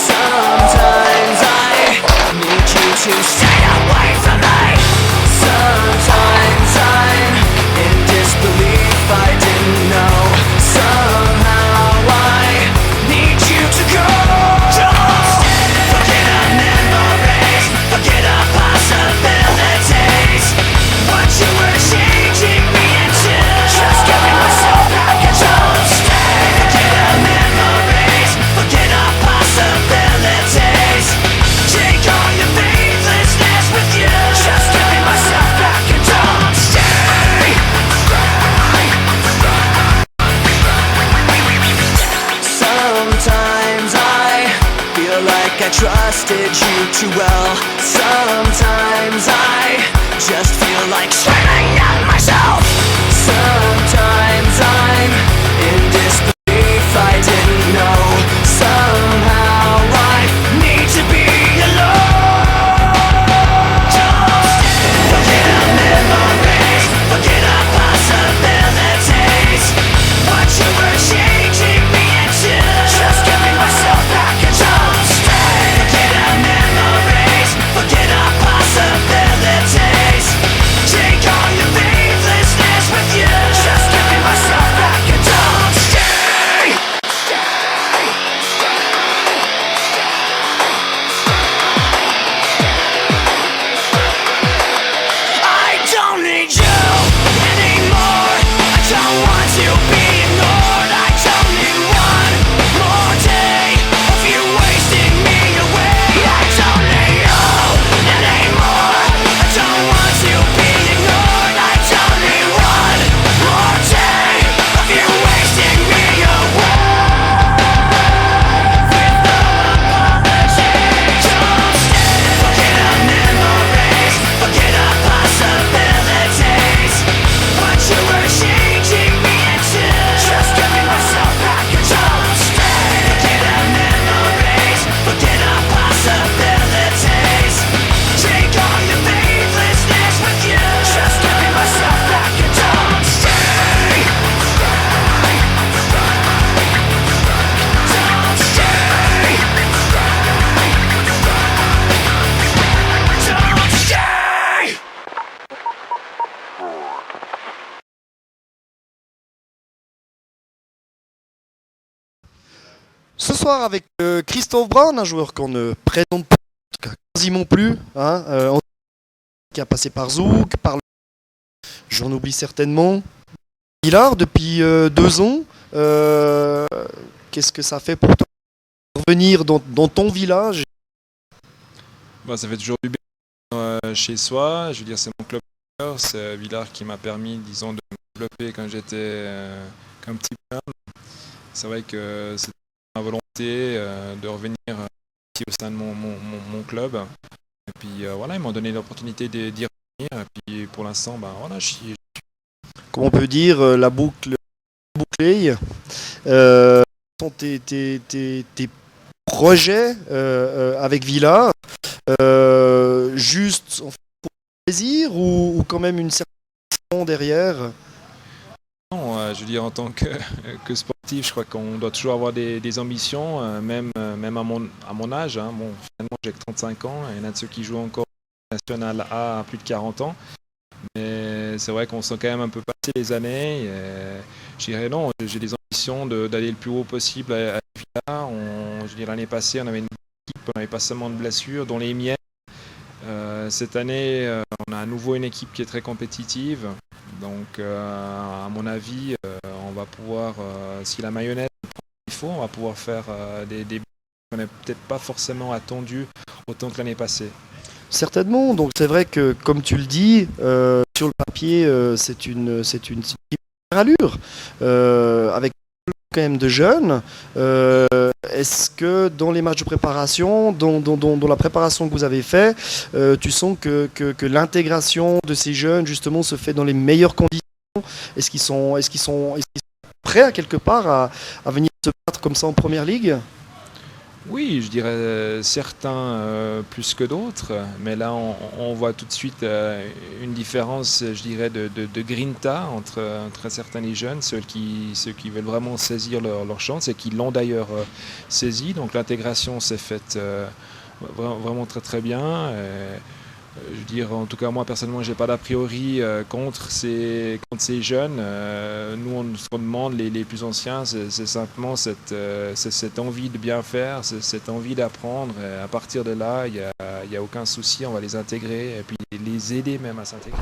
Sometimes I need you to stay away from me. Sometimes I'm in disbelief, I didn't know. Somehow I need you to go. Forget our memories, forget our possibilities. What you were changing me into. Just giving myself back and don't stay. Forget our memories, forget our possibilities. Take all your faithlessness with you. Just giving myself back and don't stay. Sometimes I feel like I trusted you too well. Sometimes I just feel like screaming at myself. Sometimes I'm in disbelief, I didn't know. Somehow I need to be alone. Forget our memories, forget our possibilities. What you were changing me into. Just giving myself back and don't stay. Forget our memories, forget our possibilities. Take all your faithlessness with you. Just giving myself back and don't stay. I don't need you anymore. I don't want to be ignored. I don't need one more day of you wasting me away. I don't need you anymore. I don't want to be ignored. I don't need one more day of you wasting me away. With no apology, don't stay. Forget our memories, forget our possibilities. What you were changing me into. Just giving myself back and don't stay. Forget our memories, forget our possibilities. Take all your faithlessness with you. Just giving myself back and don't stay. Don't stay. Don't stay. Ce soir avec Christophe Brown, un joueur qu'on ne présente pas, en tout cas quasiment plus, hein, qui a passé par Zouk, par j'en oublie certainement. Villard depuis 2 ans. Qu'est-ce que ça fait pour toi de revenir dans ton village? Bah, ça fait toujours du bien chez soi. Je veux dire, c'est mon club de cœur. C'est Villars qui m'a permis, disons, de me développer quand j'étais qu'un petit peu. C'est vrai que c'était ma volonté de revenir ici au sein de mon club. Et puis voilà, ils m'ont donné l'opportunité d'y revenir. Et puis pour l'instant, bah, voilà, Comme on peut dire, la boucle bouclée. Sont tes projets avec Villa juste en fait, pour plaisir ou quand même une certaine raison derrière? Non, je veux dire, en tant que sportif, je crois qu'on doit toujours avoir des ambitions, même à mon âge. Hein. Bon, finalement, j'ai que 35 ans. Il y en a de ceux qui jouent encore au National A à plus de 40 ans. Mais c'est vrai qu'on sent quand même un peu passer les années. Je dirais non, j'ai des ambitions d'aller le plus haut possible à Villa. Je veux dire, l'année passée, on avait une équipe, on n'avait pas seulement de blessures, dont les miennes. Cette année, on a à nouveau une équipe qui est très compétitive. Donc, à mon avis, on va pouvoir, si la mayonnaise prend il faut, on va pouvoir faire des buts qu'on n'a peut-être pas forcément attendu autant que l'année passée. Certainement, donc c'est vrai que comme tu le dis, sur le papier, c'est une équipe de allure, avec quand même de jeunes. Est-ce que dans les matchs de préparation, dans la préparation que vous avez fait, tu sens que l'intégration de ces jeunes justement se fait dans les meilleures conditions? Est-ce qu'ils sont prêts à quelque part à venir se battre comme ça en première ligue? Oui, je dirais certains plus que d'autres, mais là on voit tout de suite une différence, je dirais, de grinta entre certains des jeunes, ceux qui veulent vraiment saisir leur chance et qui l'ont d'ailleurs saisi. Donc l'intégration s'est faite vraiment très très bien. Je veux dire, en tout cas, moi personnellement, j'ai pas d'a priori contre ces jeunes. Nous, ce qu'on demande, les plus anciens, c'est simplement cette envie de bien faire, cette envie d'apprendre. Et à partir de là, il y a aucun souci, on va les intégrer et puis les aider même à s'intégrer.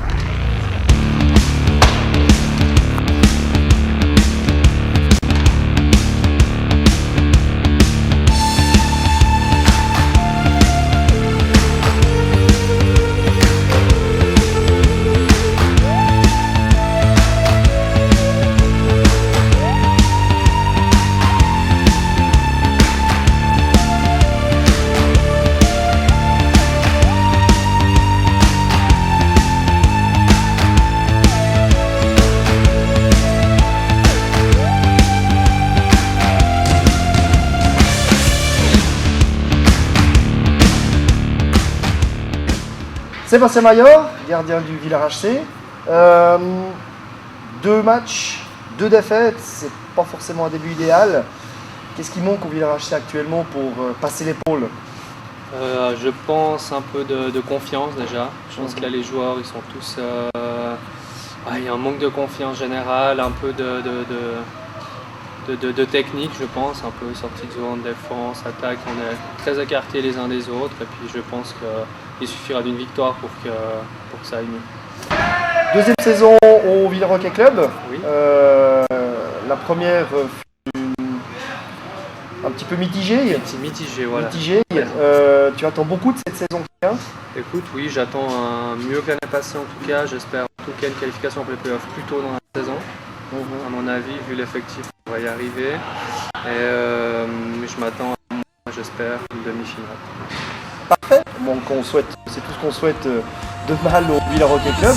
Sébastien Maillot, gardien du Villars HC. 2 matchs, 2 défaites, c'est pas forcément un début idéal. Qu'est-ce qui manque au Villars HC actuellement pour passer l'épaule? Je pense un peu de confiance déjà. Je pense que là les joueurs ils sont tous. Il y a un manque de confiance générale, un peu de technique je pense, un peu sortie de zone, défense, attaque. On est très écartés les uns des autres et puis je pense qu'il suffira d'une victoire pour que ça aille mieux. Deuxième saison au Villars Hockey Club. Oui. La première fut un petit peu mitigée. C'est mitigé, voilà. Mitigée. Tu attends beaucoup de cette saison qui vient? Écoute, oui, j'attends mieux que l'année passée en tout cas. J'espère en tout cas une qualification pour les playoffs plus tôt dans la saison. À mon avis, vu l'effectif, on va y arriver. Et je m'attends à, j'espère, une demi-finale. Parfait. Donc c'est tout ce qu'on souhaite de mal au Villars Hockey Club.